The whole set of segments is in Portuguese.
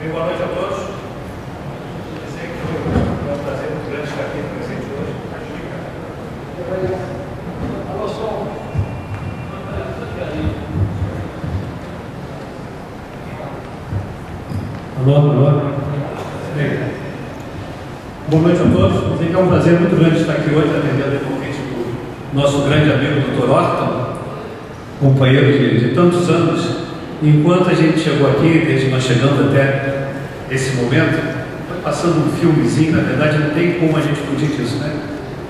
Bem, boa noite a todos. Eu sei que foi um prazer muito grande estar aqui presente hoje. Alô, som. Alô. Bem, boa noite a todos. Eu sei que é um prazer muito grande estar aqui hoje, atendendo o convite do nosso grande amigo, Dr. Orton, companheiro de tantos anos. Enquanto a gente chegou aqui, desde nós chegando até esse momento, foi passando um filmezinho. Na verdade, não tem como a gente fugir disso, né?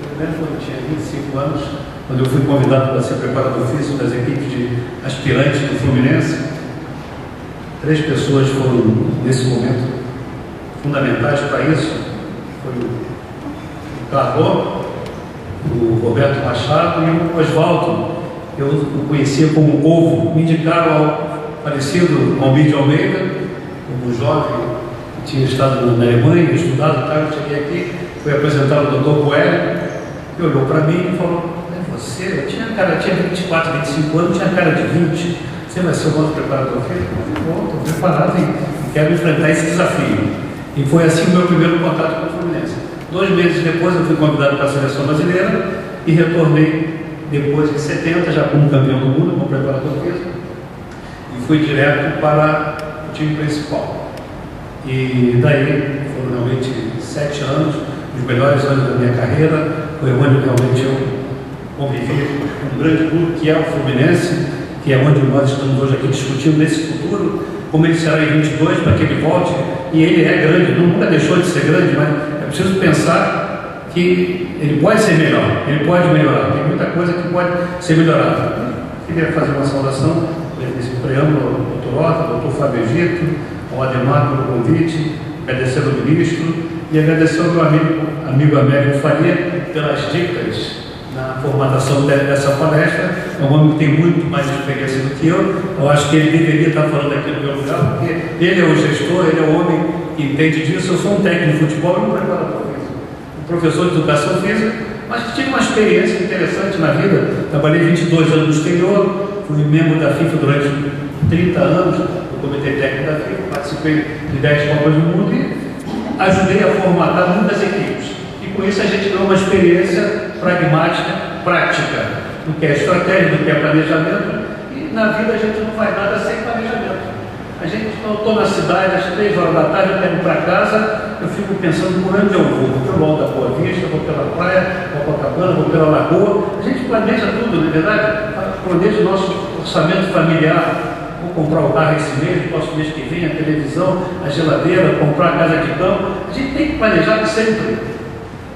Primeiro, quando eu tinha 25 anos, quando eu fui convidado para ser preparador físico das equipes de aspirantes do Fluminense, 3 pessoas foram, nesse momento, fundamentais para isso. Foi o Carlos, o Roberto Machado e o Oswaldo. Eu o conhecia como Ovo. Me indicaram ao falecido Almir de Almeida, como jovem, que tinha estado na Alemanha, estudado, eu cheguei aqui, fui apresentar o Dr. Coelho, ele olhou para mim e falou: é você? Eu tinha 24, 25 anos, tinha cara de 20, você vai ser o nosso preparador físico? Estou preparado e quero enfrentar esse desafio. E foi assim o meu primeiro contato com o Fluminense. 2 meses depois eu fui convidado para a seleção brasileira e retornei depois em 70, já como campeão do mundo, como preparador físico, e fui direto para o time principal. E daí foram realmente 7 anos, os melhores anos da minha carreira. Foi onde realmente eu convivi com um grande clube que é o Fluminense, que é onde nós estamos hoje aqui discutindo nesse futuro, como ele será em 22, para que ele volte. E ele é grande, nunca deixou de ser grande, mas é preciso pensar que ele pode ser melhor, ele pode melhorar, tem muita coisa que pode ser melhorada. Queria fazer uma saudação nesse preâmbulo ao Dr. Orton, ao Dr. Fábio Egito, ao Ademar pelo convite, agradecer ao ministro e agradecer ao meu amigo Américo Faria pelas dicas na formatação dessa palestra. É um homem que tem muito mais experiência do que eu acho que ele deveria estar falando aqui no meu lugar, porque ele é o gestor, ele é o homem que entende disso. Eu sou um técnico de futebol e um preparador físico, um professor de educação física, mas que tive uma experiência interessante na vida. Trabalhei 22 anos no exterior, fui membro da FIFA durante 30 anos, do Comitê Técnico da FIFA, participei de 10 Copas do Mundo e ajudei a formatar muitas equipes. E com isso a gente ganhou uma experiência pragmática, prática, do que é estratégia, do que é planejamento. E na vida a gente não faz nada sem planejamento. A gente, quando eu estou na cidade, às 3 horas da tarde, eu quero ir para casa, eu fico pensando por onde eu vou. Vou pelo Alto da Boa Vista, vou pela praia, vou Copacabana, vou pela lagoa. A gente planeja tudo, não é verdade? Planeja o nosso orçamento familiar. Vou comprar o carro esse mês, próximo mês que vem, a televisão, a geladeira, comprar a casa de campo. A gente tem que planejar sempre.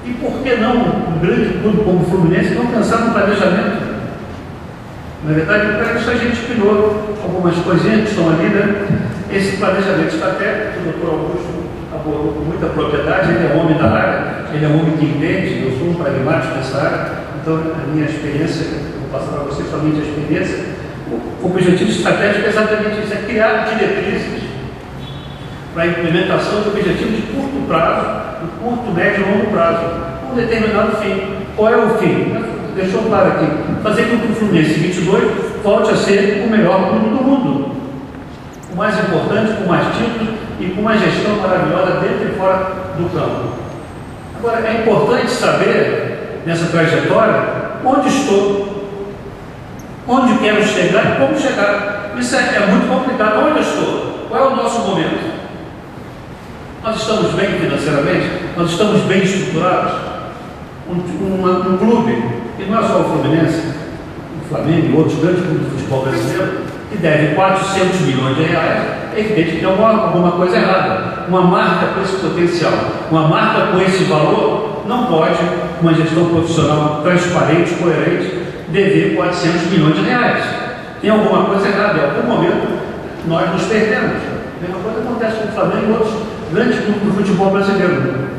E por que não um grande clube como o Fluminense não pensar no planejamento? Na verdade, para isso a gente criou algumas coisinhas que estão ali, né? Esse planejamento estratégico, que o Dr. Augusto abordou com muita propriedade. Ele é um homem da área, ele é um homem que entende. Eu sou um pragmático nessa área, então a minha experiência, eu vou passar para vocês somente a experiência. O objetivo estratégico é exatamente isso: é criar diretrizes para a implementação de objetivos de curto prazo, de curto, médio e longo prazo, com um determinado fim. Qual é o fim? Deixou claro aqui: fazer com que o Fluminense 22 volte a ser o melhor clube do mundo, o mais importante, com mais títulos e com uma gestão maravilhosa dentro e fora do campo. Agora, é importante saber, nessa trajetória, onde estou, onde quero chegar e como chegar. Isso é muito complicado. Onde eu estou? Qual é o nosso momento? Nós estamos bem financeiramente? Nós estamos bem estruturados? Um clube, e não é só o Fluminense, o Flamengo e outros grandes clubes do futebol brasileiro, que deve 400 milhões de reais, é evidente que tem alguma coisa errada. Uma marca com esse potencial, uma marca com esse valor, não pode, uma gestão profissional transparente, coerente, dever 400 milhões de reais. Tem alguma coisa errada. Em algum momento nós nos perdemos. A mesma coisa acontece com o Flamengo e outros grandes clubes do futebol brasileiro.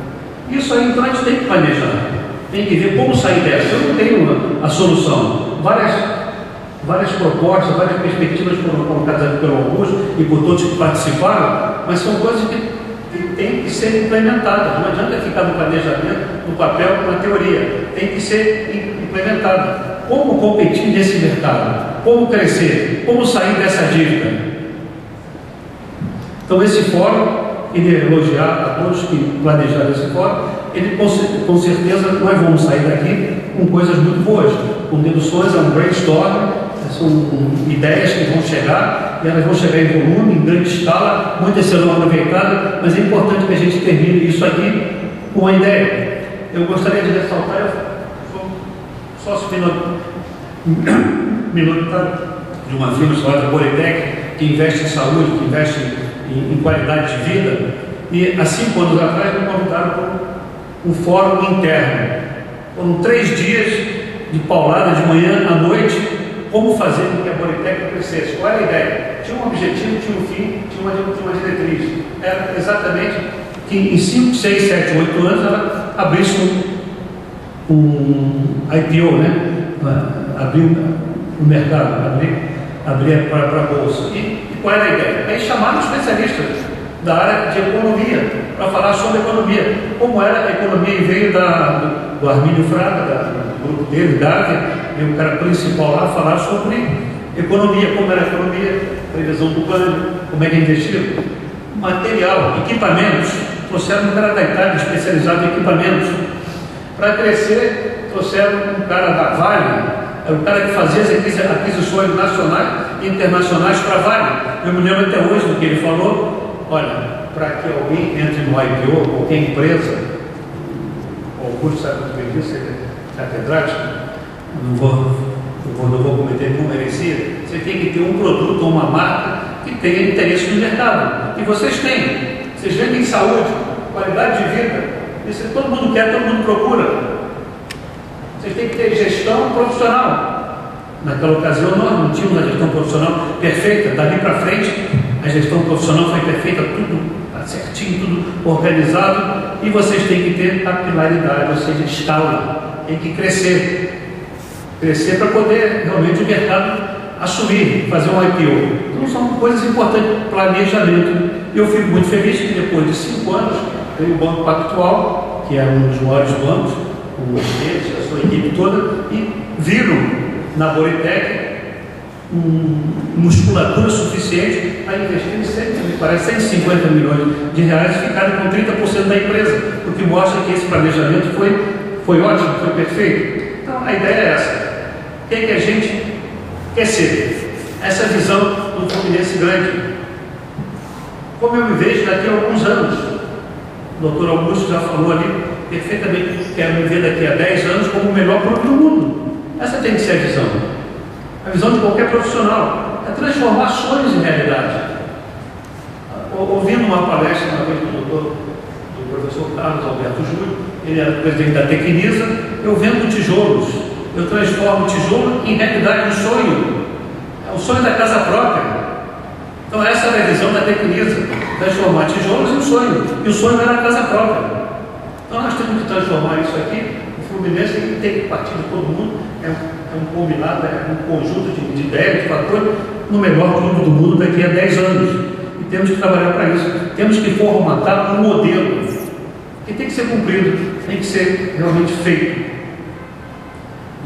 Isso aí, então, a gente tem que planejar, tem que ver como sair dessa. Eu não tenho a solução. Várias propostas, várias perspectivas foram colocadas aqui pelo Augusto e por todos que participaram, mas são coisas que têm que ser implementadas. Não adianta ficar no planejamento, no papel, na teoria. Tem que ser implementada. Como competir nesse mercado? Como crescer? Como sair dessa dívida? Então, esse fórum queria elogiar a todos que planejaram esse fórum. Ele, com certeza, nós vamos sair daqui com coisas muito boas, com deduções, é um brainstorm, são ideias que vão chegar, e elas vão chegar em volume, em grande escala, muitas serão aproveitadas, mas é importante que a gente termine isso aqui com uma ideia. Eu gostaria de ressaltar, eu sou sócio minoritário de uma firma chamada Boretec, que investe em saúde, que investe em qualidade de vida, e há 5 anos atrás me convidaram para um fórum interno. Foram 3 dias de paulada de manhã à noite, como fazer com que a Boretec crescesse. Qual era a ideia? Tinha um objetivo, tinha um fim, tinha uma diretriz. Era exatamente que em 5, 6, 7, 8 anos ela abrisse um IPO, né? Abrir o mercado, abrir para a bolsa. E qual era a ideia? Aí chamaram especialistas da área de economia para falar sobre economia. Como era a economia, e veio do Armínio Fraga, do grupo dele, Gávea, e o cara principal lá falar sobre economia, como era a economia, previsão do plano, como é que investir, material, equipamentos. Trouxeram um cara da Itália especializado em equipamentos. Para crescer, trouxeram um cara da Vale, é o cara que fazia as aquisições nacionais e internacionais para a Vale. Eu me lembro até hoje do que ele falou. Olha, para que alguém entre no IPO, qualquer empresa, o Augusto sabe muito bem disso, ele é catedrático, não vou cometer nenhuma heresia, você tem que ter um produto ou uma marca que tenha interesse no mercado. E vocês têm. Vocês vendem saúde, qualidade de vida. Isso todo mundo quer, todo mundo procura. Vocês têm que ter gestão profissional. Naquela ocasião nós não tínhamos a gestão profissional perfeita. Dali para frente a gestão profissional foi perfeita, tudo certinho, tudo organizado. E vocês têm que ter capilaridade, ou seja, escala. Tem que crescer. Crescer para poder realmente o mercado assumir, fazer um IPO. Então são coisas importantes, planejamento. Eu fico muito feliz que depois de 5 anos veio o Banco Pactual, que é um dos maiores bancos, com eles, a sua equipe toda, e viram na Boretec musculatura suficiente para investir me parece 150 milhões de reais e ficarem com 30% da empresa, o que mostra que esse planejamento foi ótimo, foi perfeito. Então a ideia é essa. O que é que a gente quer ser? Essa visão do Fluminense grande. Como eu me vejo daqui a alguns anos. O doutor Augusto já falou ali perfeitamente, quero me ver daqui a 10 anos como o melhor produto do mundo. Essa tem que ser a visão. A visão de qualquer profissional. É transformar sonhos em realidade. Ouvindo uma palestra uma vez do professor Carlos Alberto Júlio, ele era presidente da Tecnisa, eu vendo tijolos. Eu transformo o tijolo em realidade, um sonho. É o sonho da casa própria. Então essa é a visão da Tecnisa, transformar tijolos em um sonho. E o sonho era a casa própria. Então nós temos que transformar isso aqui. O Fluminense tem que partir de todo mundo. É um combinado, é um conjunto de ideias, de fatores, no melhor clube do mundo daqui a 10 anos. E temos que trabalhar para isso. Temos que formatar um modelo que tem que ser cumprido, tem que ser realmente feito.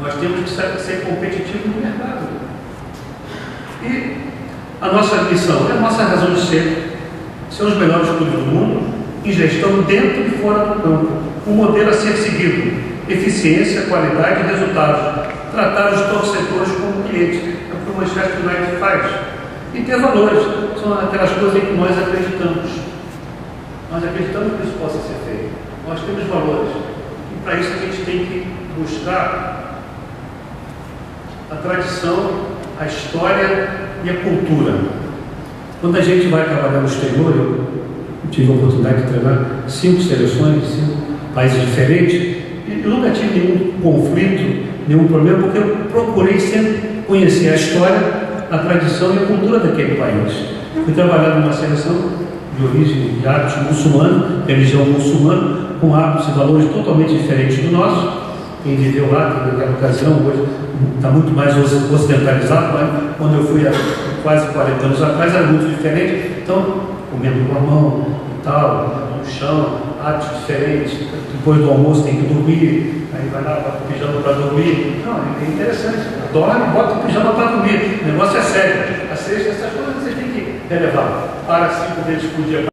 Nós temos que ser competitivos no mercado. E a nossa missão, a nossa razão de ser os melhores clubes do mundo em gestão dentro e fora do campo. Um modelo a ser seguido: eficiência, qualidade e resultados. Tratar os torcedores como clientes. É o que o Manchester United faz. E ter valores. São aquelas coisas em que nós acreditamos. Nós acreditamos que isso possa ser feito. Nós temos valores. E para isso a gente tem que buscar a tradição, a história e a cultura. Quando a gente vai trabalhar no exterior, eu tive a oportunidade de treinar 5 seleções, 5 países diferentes, e eu nunca tive nenhum conflito, nenhum problema, porque eu procurei sempre conhecer a história, a tradição e a cultura daquele país. Fui trabalhar numa seleção de origem de hábitos muçulmanos, religião muçulmana, com hábitos e valores totalmente diferentes do nosso. Quem viveu lá, naquela ocasião, hoje está muito mais ocidentalizado, mas quando eu fui há quase 40 anos atrás era muito diferente. Então, comendo com a mão e tal, no chão, hábitos diferentes. Depois do almoço tem que dormir, aí vai lá, bota o pijama para dormir. Não, é interessante. Dorme, bota o pijama para dormir. O negócio é sério. A sexta, essas coisas vocês têm que relevar. Para 5 vezes por dia.